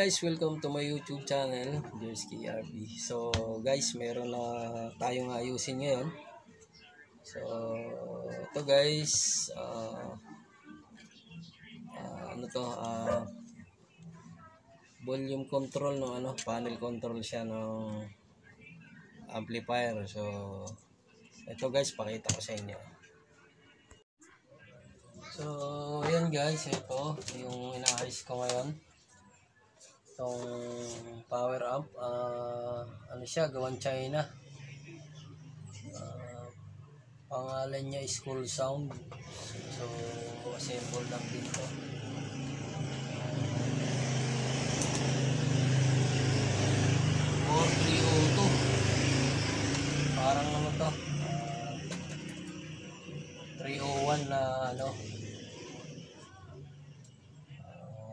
guys, welcome to my YouTube channel, Jersky RB. So guys, meron na tayong ayusin ngayon. So ito guys, volume control no, panel control siya ng amplifier. So ito guys, pakita ko sa inyo. So ayan guys, ito yung inaayos ko ngayon. Itong power amp, ano siya, gawan China. Pangalan niya is Cool Sound. So assemble lang din to. Or 302. Parang ano to, 301 na ano,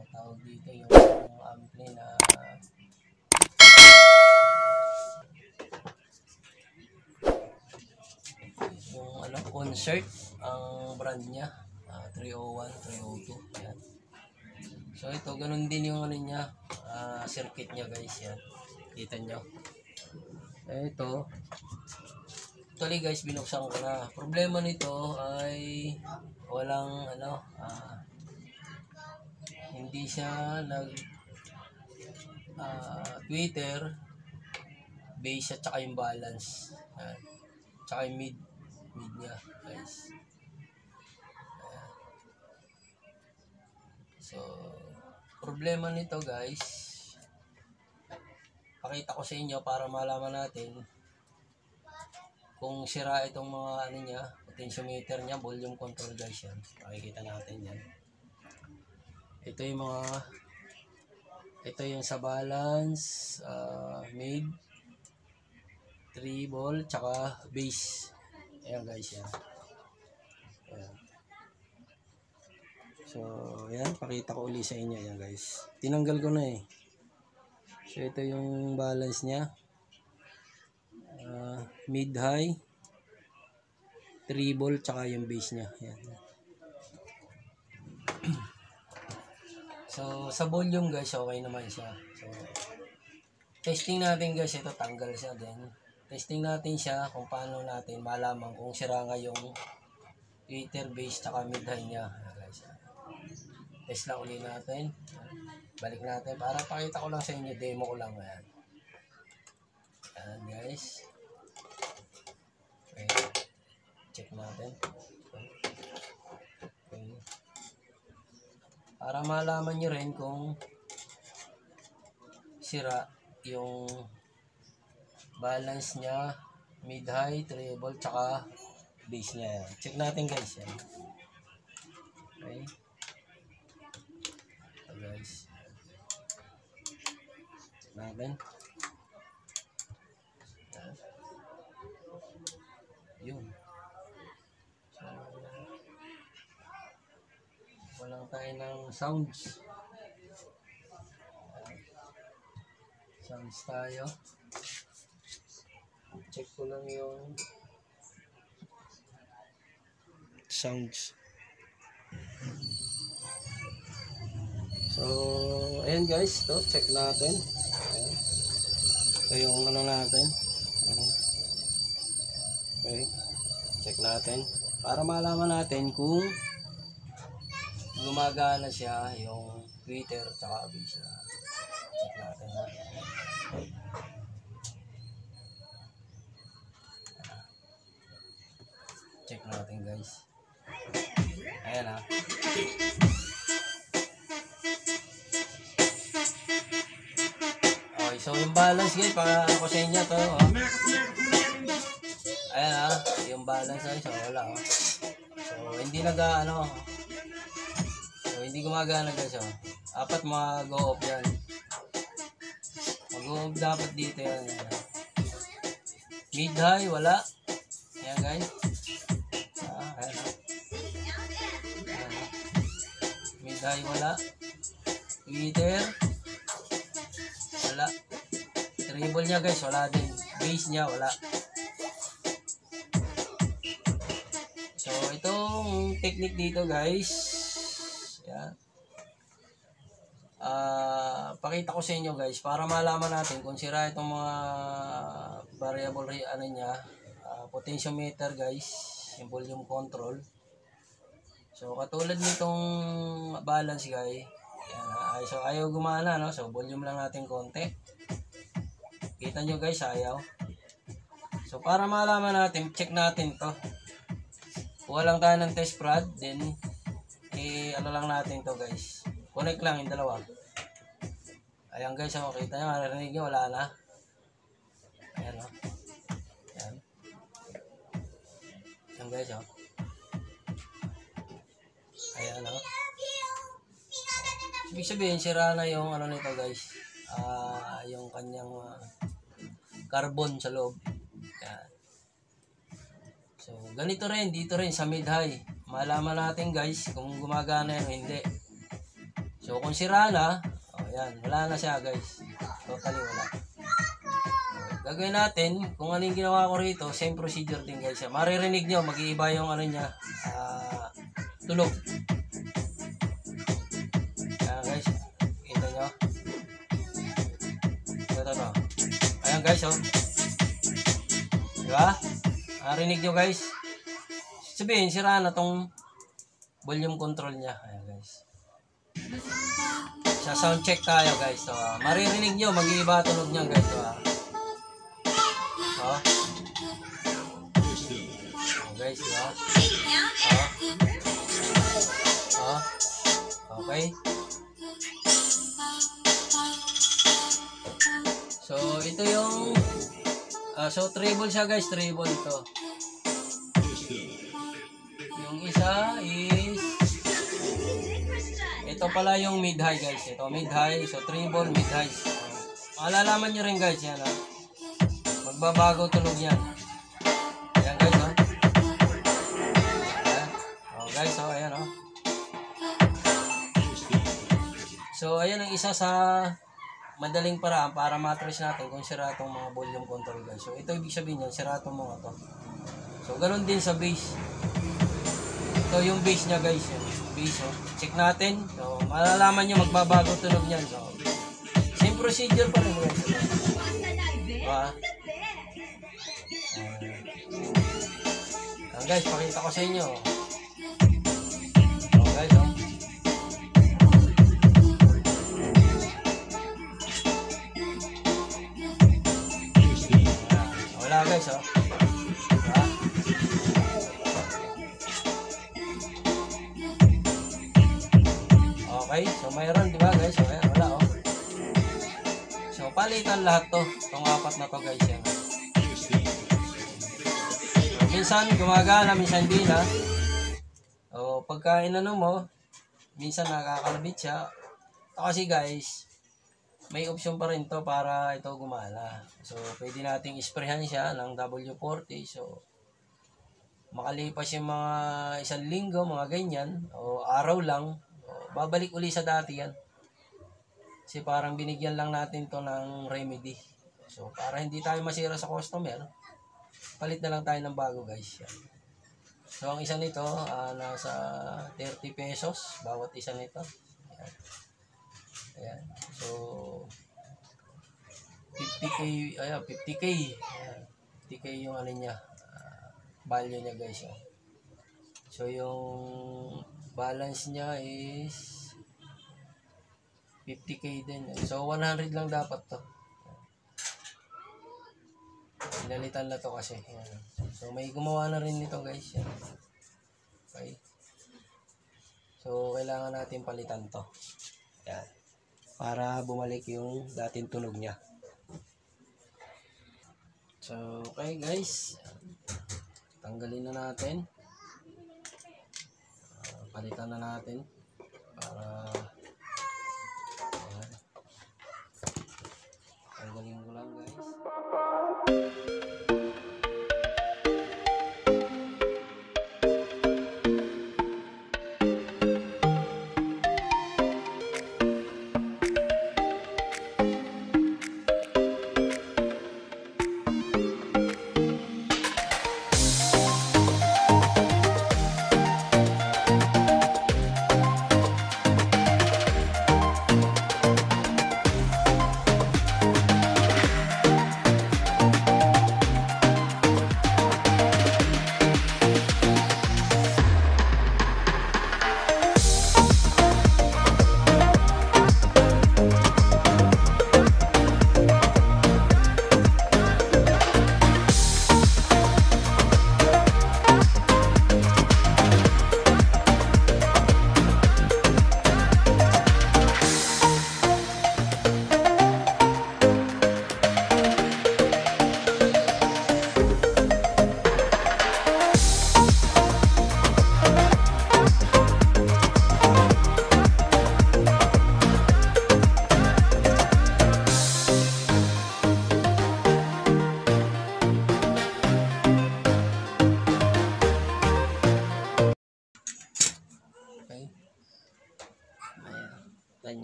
tawag dito yung ampli na yung ano, Concert ang brand niya, 301, 302 yan. So ito ganun din yung ano niya, circuit niya guys, yan kita nyo. Ito actually guys, binuksan ko na. Problema nito ay walang ano, hindi siya nag tweeter, base at saka yung balance. Ayan. Tsaka yung mid niya guys. Ayan. So problema nito guys, pakita ko sa inyo para malaman natin kung sira itong mga ano niya, potentiometer niya, volume control guys yan. Makikita natin yan. Ito yung mga, ito yung sa balance, mid, treble, tsaka bass. Ayan guys yan. Ayan. So ayan, pakita ko uli sa inyo yan guys. Tinanggal ko na eh. So ito yung balance niya, mid high, treble, tsaka yung bass niya. Ayan. So sa volume guys, okay naman siya. So testing natin guys, ito tanggal siya din. Testing natin siya kung paano natin malaman kung sira nga yung tweeter, bass, tsaka mid high niya. Ayan guys. Test lang ulit natin. Balik natin para pakita ko lang sa inyo, demo ko lang. Ayan. Ayan guys. Okay. Check natin. Okay. Para malaman nyo rin kung sira yung balance niya, mid high, treble, tsaka bass niya. Check natin guys. Yan. Okay. So guys, check natin. Yun. So, walang tayo ng sounds. Sounds tayo. Check ko lang yung sounds. So, ayan guys, to check natin. Ayan. Ito yung ano natin. Okay. Check natin para malaman natin kung gumagana siya yung tweeter tsaka bass na. Check natin ha. Check natin guys. Ayan ha. Okay, so yung balance guys, para ako sa inyo to. Ayan ha, yung balance ay so wala oh. So hindi nag-ano. So hindi gumagana guys oh. Apat mag-go off yan. Mag-go off dapat dito yan. Mid high wala. Ayan guys. Ayan ha. Ayan ha. Mid high wala. Tweeter wala. Treble niya guys wala din. Bass niya wala. So itong technique dito guys, yan. pakita ko sa inyo guys para malaman natin kung sira itong mga variable ano niya, potentiometer guys, yung volume control. So katulad nitong balance guys, yan, so ayaw gumana, no? So volume lang natin konti. Kita nyo guys, ayaw. So para malaman natin, check natin to. Kuha lang tayo ng test prod, then ano lang natin to guys. Connect lang yung dalawa. Ayan guys, so kita nyo, marinig nyo, wala na. Ayan o. Ayan. Ayan guys o. Ayan o. Ibig sabihin, sira na yung ano nito guys. Yung kanyang carbon sa loob. Ayan. So, ganito rin, dito rin sa mid-high. Malaman natin guys kung gumagana yan o hindi. So, kung sira na, ayan, wala na siya guys. Totally wala. Gagawin natin, kung ano yung ginawa ko rito, same procedure din guys. Maririnig nyo, mag-iiba yung ano niya, tunog. Ayan guys, kita nyo. Ito. Ayan guys, oh. Diba? Marinig nyo guys. Sabihin, sira na tong volume control niya. Ayan guys. Sa sound check tayo guys. So, maririnig nyo, mag-iiba tunog niya guys. So, guys, diba? Okay. So, ito yung so, treble siya guys. Treble ito. Yung isa is ito pala yung mid-high guys. Ito mid-high. So, treble, mid-high. Malalaman nyo rin guys. Yan, magbabago tunog yan. Ayan guys, oh. Ayan. Oh guys, oh. Ayan, oh. So, ayan ang isa sa madaling paraan para matrace natin kung sira itong mga volume control guys. So, ito ibig sabihin yan, sira itong mga to. So, ganun din sa base. Ito yung base niya guys. Base, oh. Check natin. So, malalaman nyo magbabago tunog niyan. So, same procedure pa rin guys. Diba? Guys, pakita ko sa inyo. Oh, guys, oh. Wala guys, oh. Diba? Okay, so mayroon, di ba guys? So, ayan, wala, oh. So, palitan lahat to. Itong apat na to guys, yan. Minsan gumagana, minsan hindi na. O pagka inano mo, minsan nakakalabit siya. Kasi guys, may option pa rin to para ito gumana. So pwede nating isprayhan siya ng W40. So makalipas yung mga isang linggo, mga ganyan, o araw lang, babalik uli sa dati yan. Kasi parang binigyan lang natin to ng remedy. So para hindi tayo masira sa customer, palit na lang tayo ng bago guys. Yan. So ang isa nito nasa 30 pesos bawat isa nito. Ayan. Ayan. So 50k, ayan, 50k. Ayan. 50k yung ano niya, value niya guys. Ayan. So yung balance niya is 50k din. So 100 lang dapat to. Pinalitan na to kasi. Ayan. So may gumawa na rin nito guys. Ayan. Okay. So kailangan natin palitan to. Ayan. Para bumalik yung dating tunog niya. So okay guys. Tanggalin na natin. Palitan na natin. Para ayan. Tanggalin ko lang guys.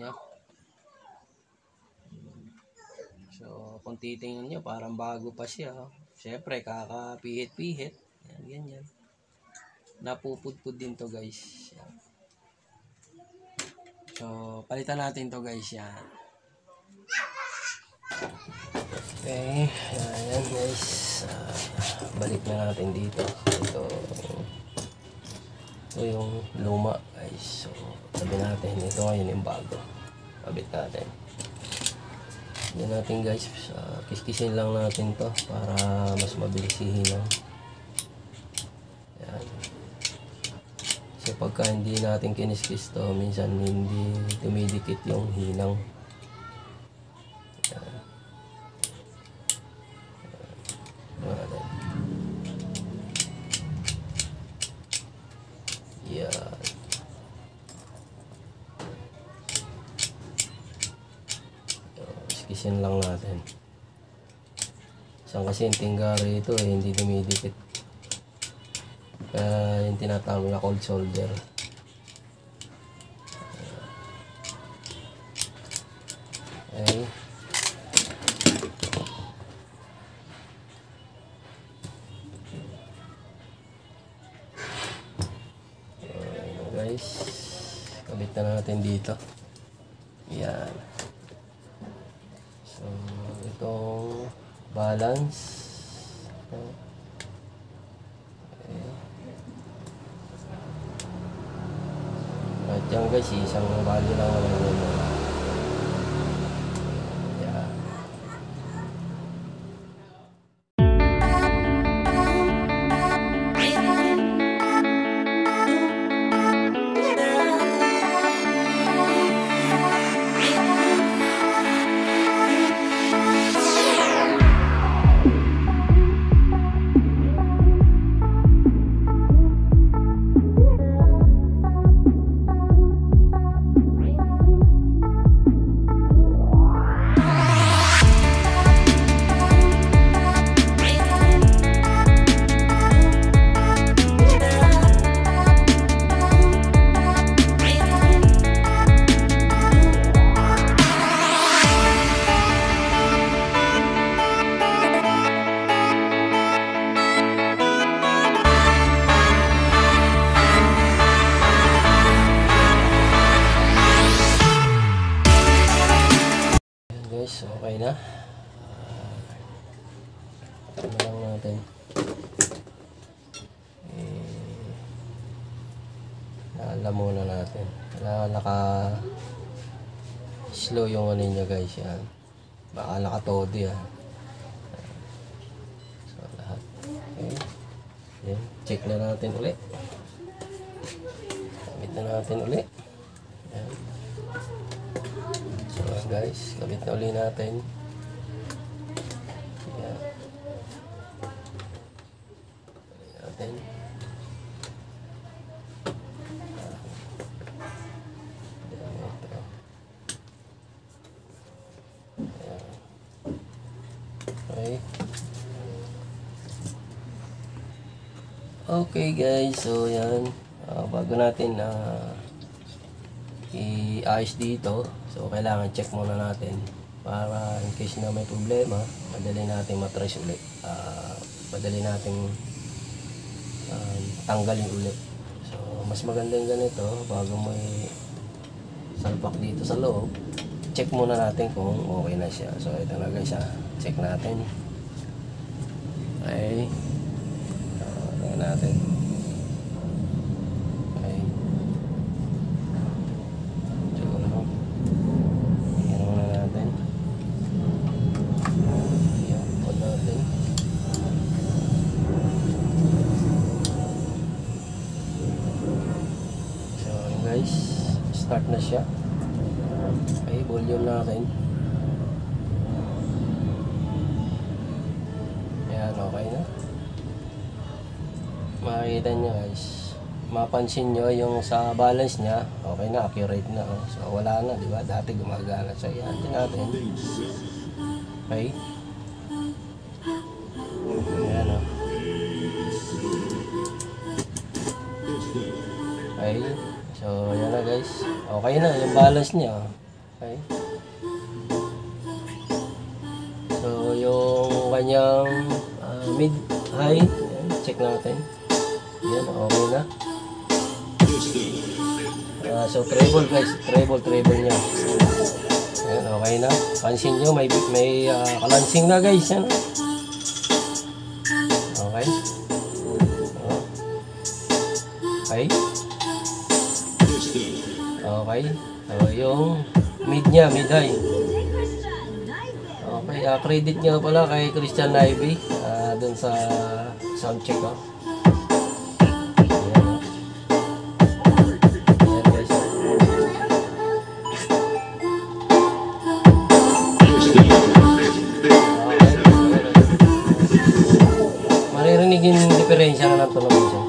na. So, kung titingnan nyo, parang bago pa siya. Siyempre, kakapihit-pihit. Yan, ganyan. Napupudpud din to guys. Yan. So, palitan natin to guys. Yan. Okay. Ayan guys. Balik na natin dito. Ito yung luma guys. So, sabi natin. Ito ngayon yung bago. Kabit natin. Yan natin guys, kiskisin lang natin to para mas mabilis hihinang. Yan. Kasi pagka hindi natin kiniskis to, minsan hindi tumidikit yung hinang. Yan. Yan. Yan. Kisin lang natin. Isang kasi yung tinggari ito hindi dumidikit. Kaya yung tinatawag na cold shoulder. Okay. Guys, kabit na natin dito. Yan. So, itong balance. Okay. At yan guys, isang value lang naman yun. Yan. Guys, okay na. Ano lang natin. Naalam muna natin. Naka slow yung ano nyo guys. Yan. Baka nakatodo yan. So lahat. Okay. Yan. Check na natin ulit. Gamit na natin ulit. Yan. So guys, kabit na uli natin. Yan. Uli natin. Yan ito. Yan. Okay. Okay guys, so yan. Bago natin i-ayos dito, so kailangan check muna natin para in case na may problema, madali natin matrace ulit, madali natin tanggalin ulit. So mas maganda yung ganito, bago mo salpak dito sa loob, check muna natin kung okay na siya. So ito na guys, check natin. Okay, tingnan natin. Guys, start na siya. Okay, volume natin. Ayan, okay na. Makikita nyo guys, mapansin nyo yung sa balance nya, okay na, accurate na. So wala na, di ba? Dati gumagana. So yan, din natin. Okay. Ayan o. Okay. So, yan na guys. Okay na, yung balance niya. Okay. So, yung kanyang mid, high, yan, check natin. Yan, okay na. So, treble guys, treble niya. Yan, okay na. Pansin nyo, may kalansing na guys. Yan. Okay. Okay. Okay. So, yung mid niya, mid high. Okay, credit nga pala kay Christian Ivy dun sa sound check. Ayan, ayan guys. Maririnig yung diferensya na ng tunog siya.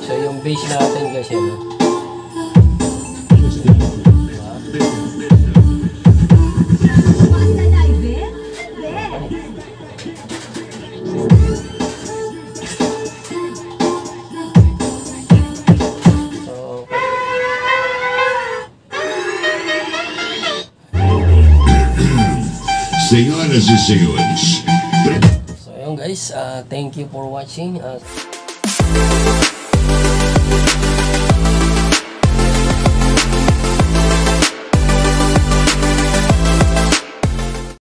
So yung bass natin guys yan. Senhoras e senhores. So ayun guys, thank you for watching.